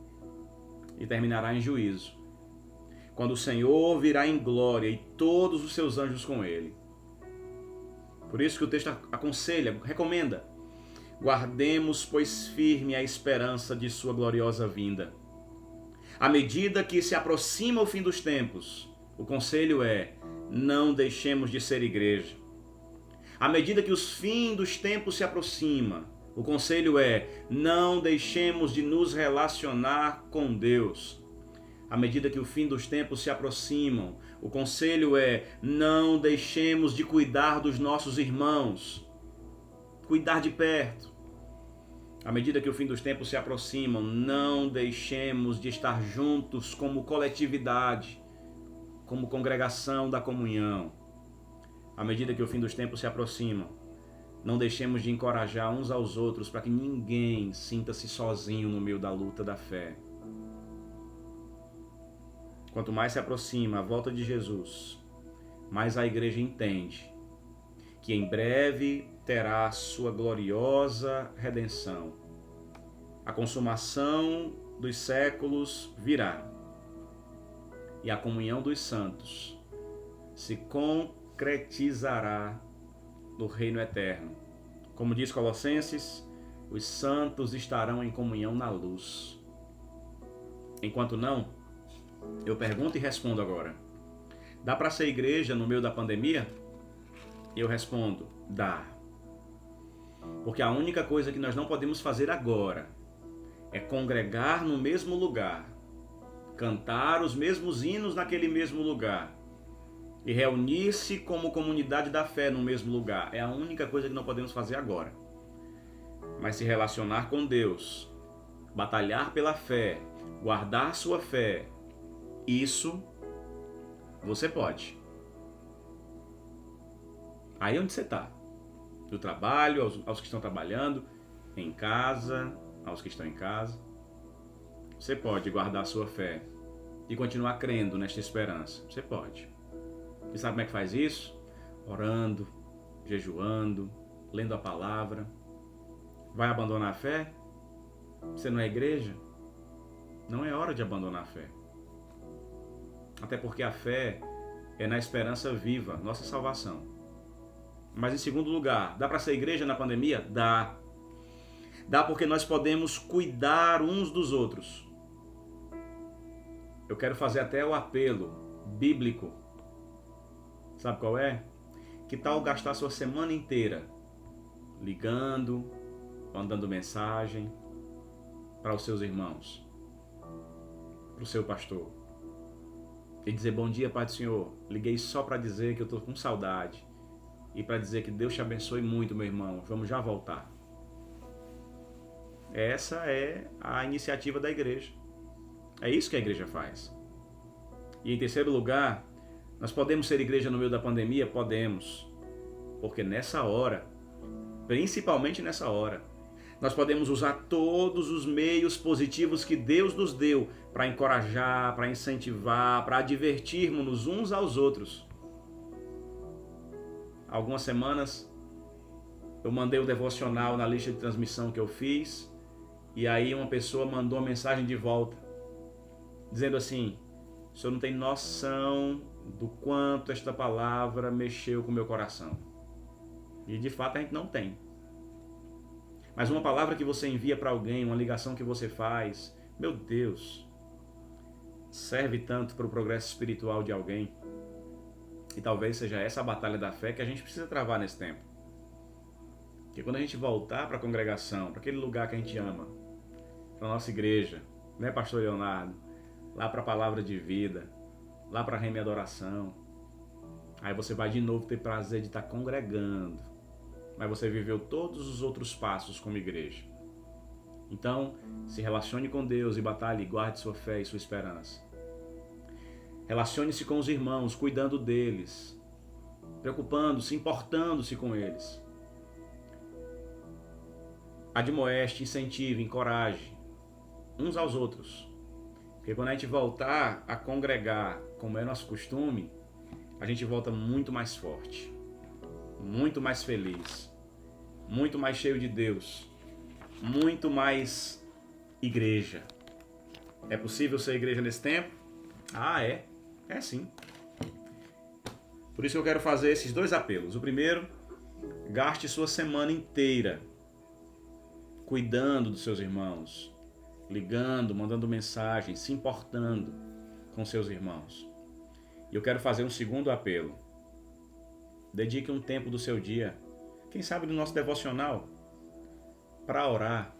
E terminará em juízo, quando o Senhor virá em glória e todos os seus anjos com ele. Por isso que o texto aconselha, recomenda: guardemos, pois, firme a esperança de sua gloriosa vinda. À medida que se aproxima o fim dos tempos, o conselho é: não deixemos de ser igreja. À medida que os fins dos tempos se aproximam, o conselho é: não deixemos de nos relacionar com Deus. À medida que o fim dos tempos se aproximam, o conselho é: não deixemos de cuidar dos nossos irmãos. Cuidar de perto. À medida que o fim dos tempos se aproximam, não deixemos de estar juntos como coletividade, como congregação da comunhão. À medida que o fim dos tempos se aproximam, não deixemos de encorajar uns aos outros para que ninguém sinta-se sozinho no meio da luta da fé. Quanto mais se aproxima a volta de Jesus, mais a igreja entende que em breve terá a sua gloriosa redenção. A consumação dos séculos virá e a comunhão dos santos se concretizará no reino eterno. Como diz Colossenses, os santos estarão em comunhão na luz. Enquanto não, eu pergunto e respondo agora: dá para ser igreja no meio da pandemia? Eu respondo: dá. Porque a única coisa que nós não podemos fazer agora é congregar no mesmo lugar, cantar os mesmos hinos naquele mesmo lugar e reunir-se como comunidade da fé no mesmo lugar. É a única coisa que não podemos fazer agora. Mas se relacionar com Deus, batalhar pela fé, guardar sua fé, isso você pode. Aí onde você está? Do trabalho, aos que estão trabalhando, em casa, aos que estão em casa. Você pode guardar sua fé e continuar crendo nesta esperança. Você pode. E sabe como é que faz isso? Orando, jejuando, lendo a palavra. Vai abandonar a fé? Você não é igreja? Não é hora de abandonar a fé. Até porque a fé é na esperança viva, nossa salvação. Mas em segundo lugar, dá para ser igreja na pandemia? Dá. Dá porque nós podemos cuidar uns dos outros. Eu quero fazer até o apelo bíblico. Sabe qual é? Que tal gastar sua semana inteira ligando, mandando mensagem para os seus irmãos, para o seu pastor, e dizer: bom dia, Pai do Senhor, liguei só para dizer que eu estou com saudade e para dizer que Deus te abençoe muito, meu irmão, vamos já voltar. Essa é a iniciativa da igreja. É isso que a igreja faz. E em terceiro lugar, nós podemos ser igreja no meio da pandemia? Podemos. Porque nessa hora, principalmente nessa hora, nós podemos usar todos os meios positivos que Deus nos deu para encorajar, para incentivar, para advertirmos uns aos outros. Algumas semanas eu mandei um devocional na lista de transmissão que eu fiz, e aí uma pessoa mandou uma mensagem de volta, dizendo assim: O senhor não tem noção do quanto esta palavra mexeu com o meu coração. E de fato a gente não tem. Mas uma palavra que você envia para alguém, uma ligação que você faz, meu Deus, serve tanto para o progresso espiritual de alguém. E talvez seja essa a batalha da fé que a gente precisa travar nesse tempo. Porque quando a gente voltar para a congregação, para aquele lugar que a gente ama, para a nossa igreja, né, pastor Leonardo? Lá para a palavra de vida, lá para a Rema e Adoração. Aí você vai de novo ter prazer de estar congregando. Mas você viveu todos os outros passos como igreja. Então, se relacione com Deus e batalhe, guarde sua fé e sua esperança. Relacione-se com os irmãos, cuidando deles, preocupando-se, importando-se com eles. Admoeste, incentive, encoraje uns aos outros. Porque quando a gente voltar a congregar, como é nosso costume, a gente volta muito mais forte, muito mais feliz, muito mais cheio de Deus, muito mais igreja. É possível ser igreja nesse tempo? Ah, é. É sim. Por isso que eu quero fazer esses dois apelos. O primeiro, gaste sua semana inteira cuidando dos seus irmãos, ligando, mandando mensagem, se importando com seus irmãos. E eu quero fazer um segundo apelo. Dedique um tempo do seu dia, quem sabe no nosso devocional, para orar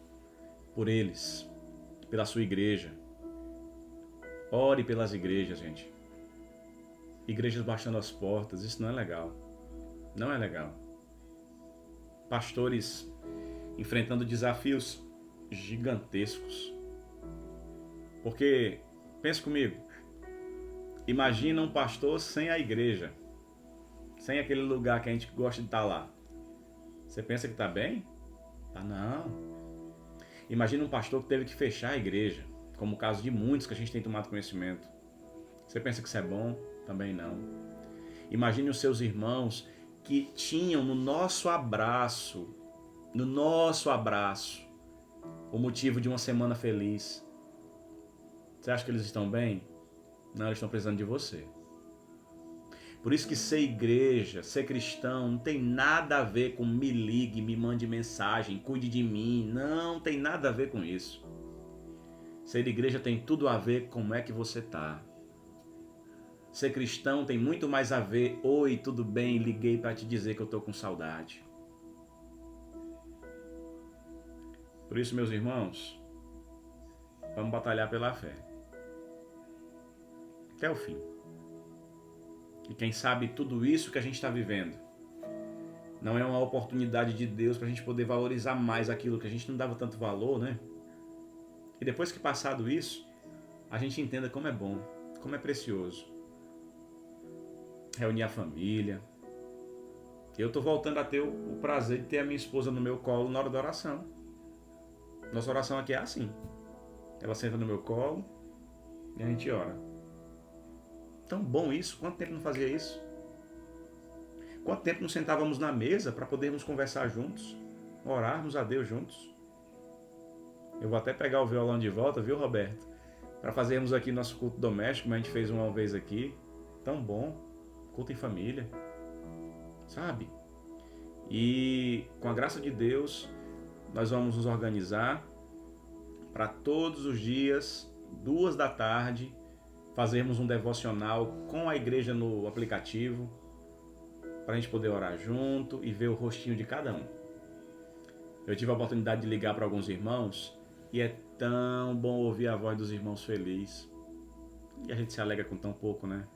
por eles, pela sua igreja. Ore pelas igrejas, gente. Igrejas baixando as portas, isso não é legal. Não é legal. Pastores enfrentando desafios gigantescos. Porque, pense comigo, imagina um pastor sem a igreja, sem aquele lugar que a gente gosta de estar lá. Você pensa que está bem? Tá não. Imagina um pastor que teve que fechar a igreja, como o caso de muitos que a gente tem tomado conhecimento. Você pensa que isso é bom? Também não. Imagine os seus irmãos que tinham no nosso abraço, o motivo de uma semana feliz. Você acha que eles estão bem? Não, eles estão precisando de você. Por isso que ser igreja, ser cristão, não tem nada a ver com me ligue, me mande mensagem, cuide de mim. Não tem nada a ver com isso. Ser igreja tem tudo a ver com como é que você está. Ser cristão tem muito mais a ver, oi, tudo bem, liguei para te dizer que eu estou com saudade. Por isso, meus irmãos, vamos batalhar pela fé. Até o fim. E quem sabe tudo isso que a gente está vivendo não é uma oportunidade de Deus para a gente poder valorizar mais aquilo que a gente não dava tanto valor, né? E depois que passado isso, a gente entenda como é bom, como é precioso. Reunir a família. Eu estou voltando a ter o prazer de ter a minha esposa no meu colo na hora da oração. Nossa oração aqui é assim. Ela senta no meu colo e a gente ora. Tão bom isso. Quanto tempo não fazia isso? Quanto tempo não sentávamos na mesa para podermos conversar juntos? Orarmos a Deus juntos? Eu vou até pegar o violão de volta, viu, Roberto? Para fazermos aqui nosso culto doméstico, como a gente fez uma vez aqui. Tão bom. Culto em família. Sabe? E com a graça de Deus, nós vamos nos organizar para todos os dias, 14h, fazermos um devocional com a igreja no aplicativo, para a gente poder orar junto e ver o rostinho de cada um. Eu tive a oportunidade de ligar para alguns irmãos e é tão bom ouvir a voz dos irmãos felizes. E a gente se alegra com tão pouco, né?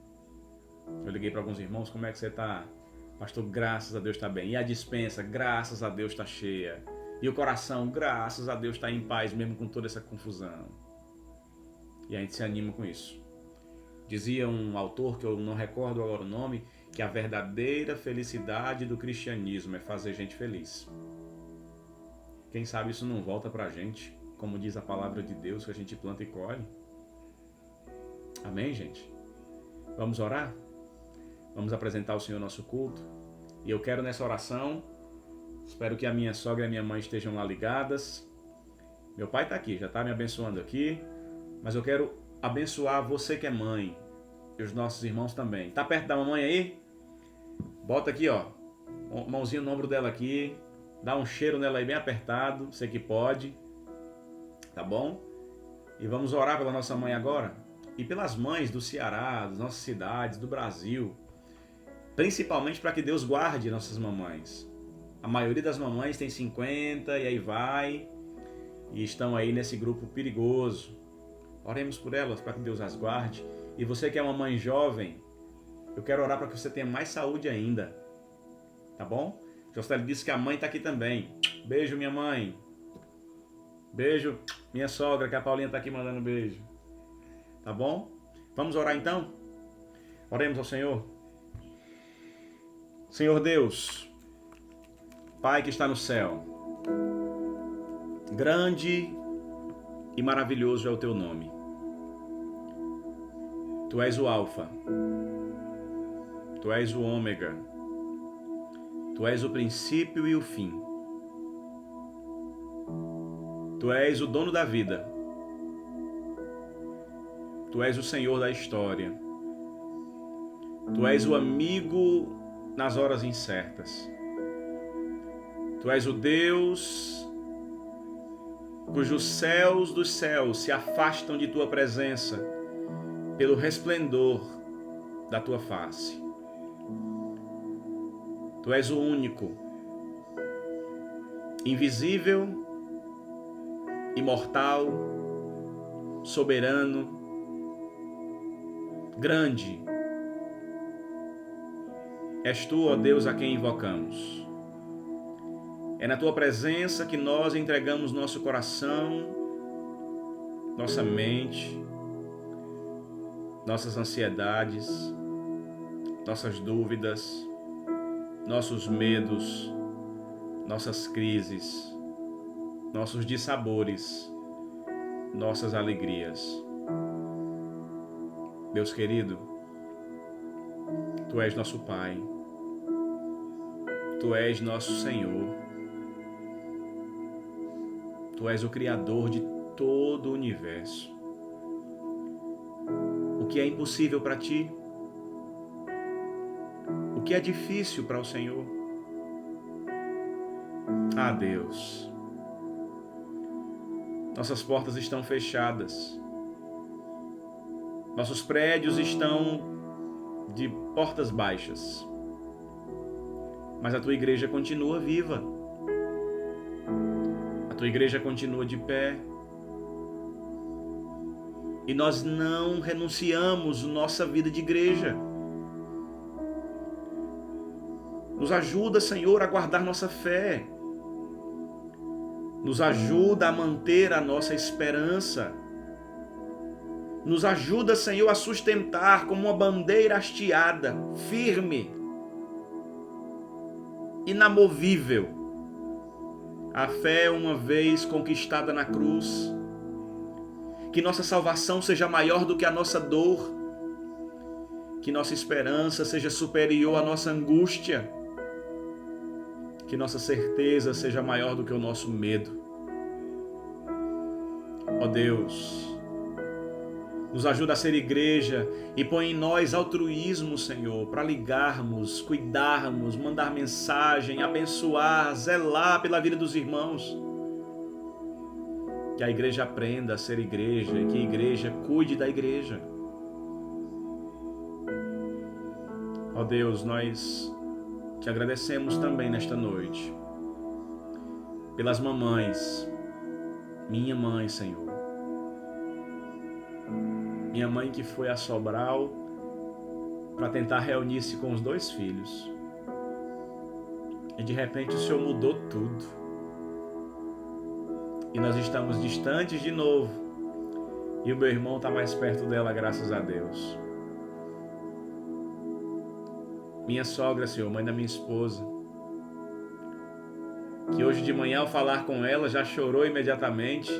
Eu liguei para alguns irmãos, como é que você está? Pastor, graças a Deus está bem. E a despensa, graças a Deus está cheia. E o coração, graças a Deus está em paz, mesmo com toda essa confusão. E a gente se anima com isso. Dizia um autor, que eu não recordo agora o nome, que a verdadeira felicidade do cristianismo é fazer gente feliz. Quem sabe isso não volta pra gente, como diz a palavra de Deus, que a gente planta e colhe. Amém, gente? Vamos orar? Vamos apresentar ao Senhor nosso culto. E eu quero nessa oração, espero que a minha sogra e a minha mãe estejam lá ligadas. Meu pai está aqui, já está me abençoando aqui. Mas eu quero abençoar você que é mãe, E os nossos irmãos também. Tá perto da mamãe aí? Bota aqui, ó. Mãozinha no ombro dela aqui. Dá um cheiro nela aí bem apertado. Você que pode. Tá bom? E vamos orar pela nossa mãe agora. E pelas mães do Ceará, das nossas cidades, do Brasil. Principalmente para que Deus guarde nossas mamães. A maioria das mamães tem 50 e aí vai. E estão aí nesse grupo perigoso. Oremos por elas para que Deus as guarde. E você que é uma mãe jovem, eu quero orar para que você tenha mais saúde ainda. Tá bom? Jocelyn disse que a mãe está aqui também. Beijo, minha mãe. Beijo, minha sogra, que a Paulinha está aqui mandando beijo. Tá bom? Vamos orar então? Oremos ao Senhor. Senhor Deus, Pai que está no céu, grande e maravilhoso é o teu nome. Tu és o Alfa, Tu és o Ômega, Tu és o princípio e o fim. Tu és o dono da vida. Tu és o Senhor da história. Tu és o amigo nas horas incertas. Tu és o Deus cujos céus dos céus se afastam de tua presença pelo resplendor da tua face. Tu és o único, invisível, imortal, soberano, grande. És tu, ó Deus, a quem invocamos. É na tua presença que nós entregamos nosso coração, nossa mente, nossas ansiedades, nossas dúvidas, nossos medos, nossas crises, nossos dissabores, nossas alegrias. Deus querido, Tu és nosso Pai, Tu és nosso Senhor, Tu és o Criador de todo o universo. O que é impossível para Ti? O que é difícil para o Senhor? Ah, Deus, nossas portas estão fechadas, nossos prédios estão de portas baixas, mas a Tua igreja continua viva, a Tua igreja continua de pé, e nós não renunciamos nossa vida de igreja. Nos ajuda, Senhor, a guardar nossa fé. Nos ajuda a manter a nossa esperança. Nos ajuda, Senhor, a sustentar como uma bandeira hasteada, firme, inamovível, a fé uma vez conquistada na cruz. Que nossa salvação seja maior do que a nossa dor. Que nossa esperança seja superior à nossa angústia. Que nossa certeza seja maior do que o nosso medo. Ó Deus, nos ajuda a ser igreja e põe em nós altruísmo, Senhor, para ligarmos, cuidarmos, mandar mensagem, abençoar, zelar pela vida dos irmãos. Que a igreja aprenda a ser igreja e que a igreja cuide da igreja. Ó Deus, nós Te agradecemos também nesta noite pelas mamães, minha mãe, Senhor, minha mãe que foi a Sobral para tentar reunir-se com os 2 filhos e de repente o Senhor mudou tudo e nós estamos distantes de novo e o meu irmão está mais perto dela, graças a Deus. Minha sogra, Senhor, mãe da minha esposa, que hoje de manhã ao falar com ela já chorou imediatamente,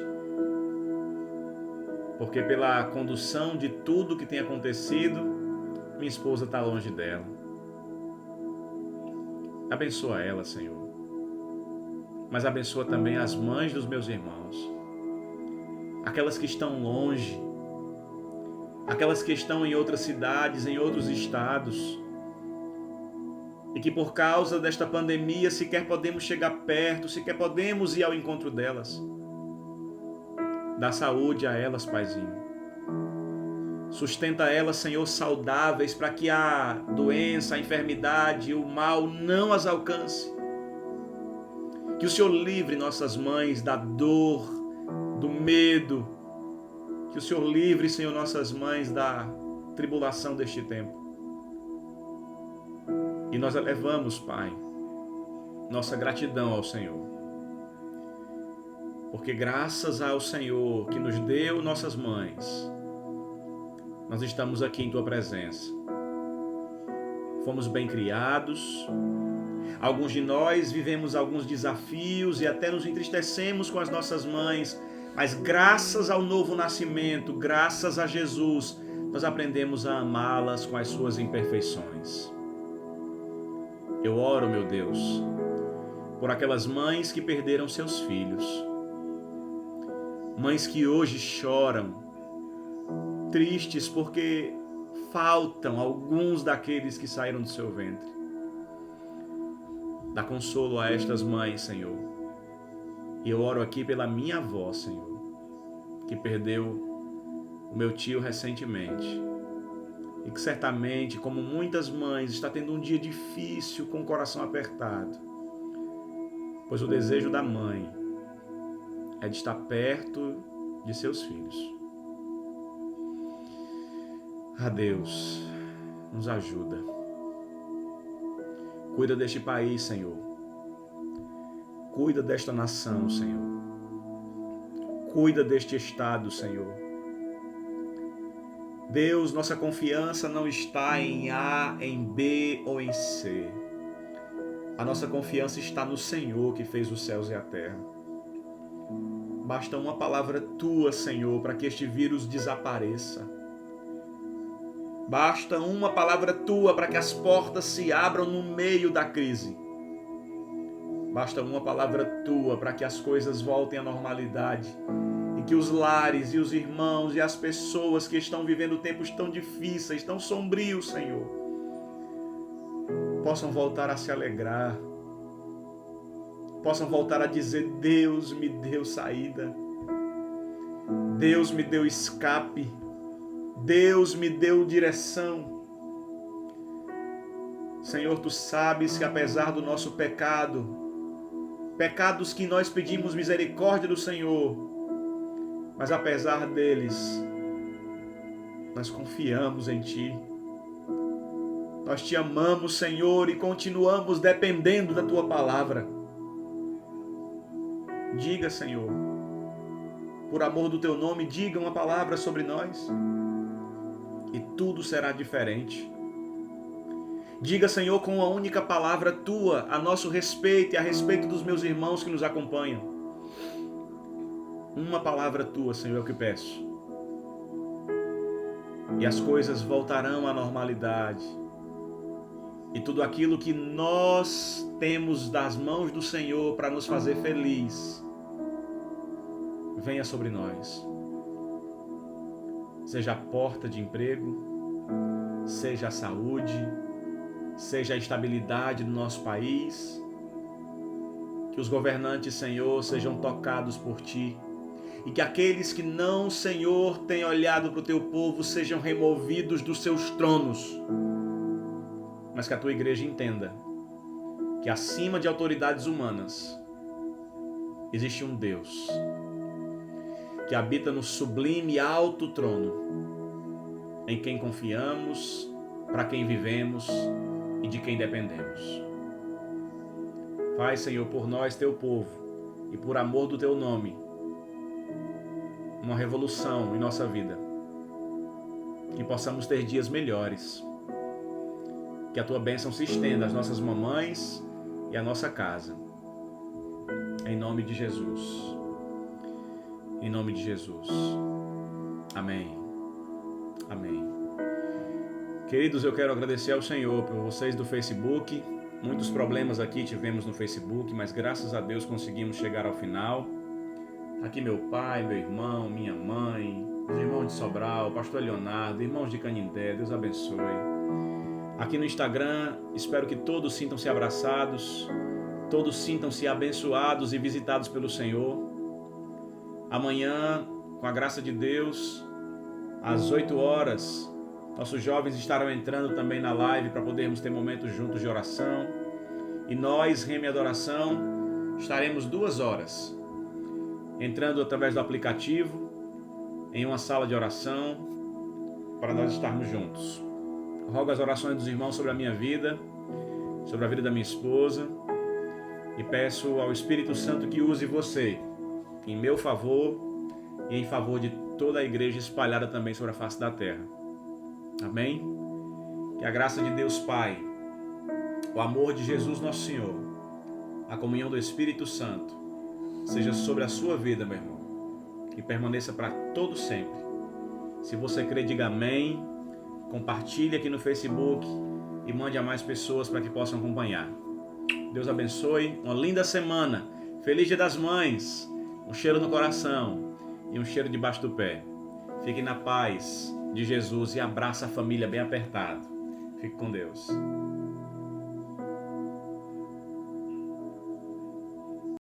porque pela condução de tudo que tem acontecido, minha esposa está longe dela. Abençoa ela, Senhor, mas abençoa também as mães dos meus irmãos, aquelas que estão longe, aquelas que estão em outras cidades, em outros estados, e que por causa desta pandemia sequer podemos chegar perto, sequer podemos ir ao encontro delas. Dá saúde a elas, Paizinho. Sustenta elas, Senhor, saudáveis, para que a doença, a enfermidade, o mal não as alcance. Que o Senhor livre nossas mães da dor, do medo. Que o Senhor livre, Senhor, nossas mães da tribulação deste tempo. E nós elevamos, Pai, nossa gratidão ao Senhor. Porque graças ao Senhor que nos deu nossas mães, nós estamos aqui em Tua presença. Fomos bem criados. Alguns de nós vivemos alguns desafios e até nos entristecemos com as nossas mães, mas graças ao novo nascimento, graças a Jesus, nós aprendemos a amá-las com as suas imperfeições. Eu oro, meu Deus, por aquelas mães que perderam seus filhos, mães que hoje choram, tristes porque faltam alguns daqueles que saíram do seu ventre. Dá consolo a estas mães, Senhor. E eu oro aqui pela minha avó, Senhor, que perdeu o meu tio recentemente. E que certamente, como muitas mães, está tendo um dia difícil, com o coração apertado. Pois o desejo da mãe é de estar perto de seus filhos. Ah, Deus, nos ajuda. Cuida deste país, Senhor. Cuida desta nação, Senhor. Cuida deste estado, Senhor. Deus, nossa confiança não está em A, em B ou em C. A nossa confiança está no Senhor que fez os céus e a terra. Basta uma palavra Tua, Senhor, para que este vírus desapareça. Basta uma palavra Tua para que as portas se abram no meio da crise. Basta uma palavra Tua para que as coisas voltem à normalidade. E que os lares e os irmãos e as pessoas que estão vivendo tempos tão difíceis, tão sombrios, Senhor, possam voltar a se alegrar, possam voltar a dizer: Deus me deu saída, Deus me deu escape, Deus me deu direção. Senhor, Tu sabes que apesar do nosso pecado, pecados que nós pedimos misericórdia do Senhor, mas apesar deles, nós confiamos em Ti. Nós Te amamos, Senhor, e continuamos dependendo da Tua palavra. Diga, Senhor, por amor do Teu nome, diga uma palavra sobre nós e tudo será diferente. Diga, Senhor, com uma única palavra Tua a nosso respeito e a respeito dos meus irmãos que nos acompanham. Uma palavra Tua, Senhor, é o que peço. E as coisas voltarão à normalidade. E tudo aquilo que nós temos das mãos do Senhor para nos fazer feliz, venha sobre nós. Seja a porta de emprego, seja a saúde, seja a estabilidade do nosso país. Que os governantes, Senhor, sejam tocados por Ti. E que aqueles que não, Senhor, têm olhado para o Teu povo sejam removidos dos seus tronos. Mas que a Tua igreja entenda que acima de autoridades humanas existe um Deus que habita no sublime e alto trono, em quem confiamos, para quem vivemos e de quem dependemos. Faz, Senhor, por nós, Teu povo, e por amor do Teu nome, uma revolução em nossa vida. Que possamos ter dias melhores. Que a Tua bênção se estenda às nossas mamães e à nossa casa. Em nome de Jesus. Em nome de Jesus. Amém. Amém. Queridos, eu quero agradecer ao Senhor por vocês do Facebook. Muitos problemas aqui tivemos no Facebook, mas graças a Deus conseguimos chegar ao final. Aqui meu pai, meu irmão, minha mãe, os irmãos de Sobral, o pastor Leonardo, irmãos de Canindé, Deus abençoe. Aqui no Instagram, espero que todos sintam-se abraçados, todos sintam-se abençoados e visitados pelo Senhor. Amanhã, com a graça de Deus, às 8 horas, nossos jovens estarão entrando também na live para podermos ter momentos juntos de oração. E nós, Rema e Adoração, estaremos 2 horas entrando através do aplicativo em uma sala de oração para nós estarmos juntos. Rogo as orações dos irmãos sobre a minha vida, sobre a vida da minha esposa, e peço ao Espírito Santo que use você em meu favor e em favor de toda a igreja espalhada também sobre a face da terra. Amém? Que a graça de Deus Pai, o amor de Jesus nosso Senhor, a comunhão do Espírito Santo seja sobre a sua vida, meu irmão, e permaneça para todo sempre. Se você crê, diga amém, compartilhe aqui no Facebook e mande a mais pessoas para que possam acompanhar. Deus abençoe, uma linda semana, feliz Dia das Mães, um cheiro no coração e um cheiro debaixo do pé. Fique na paz de Jesus e abraça a família bem apertado. Fique com Deus.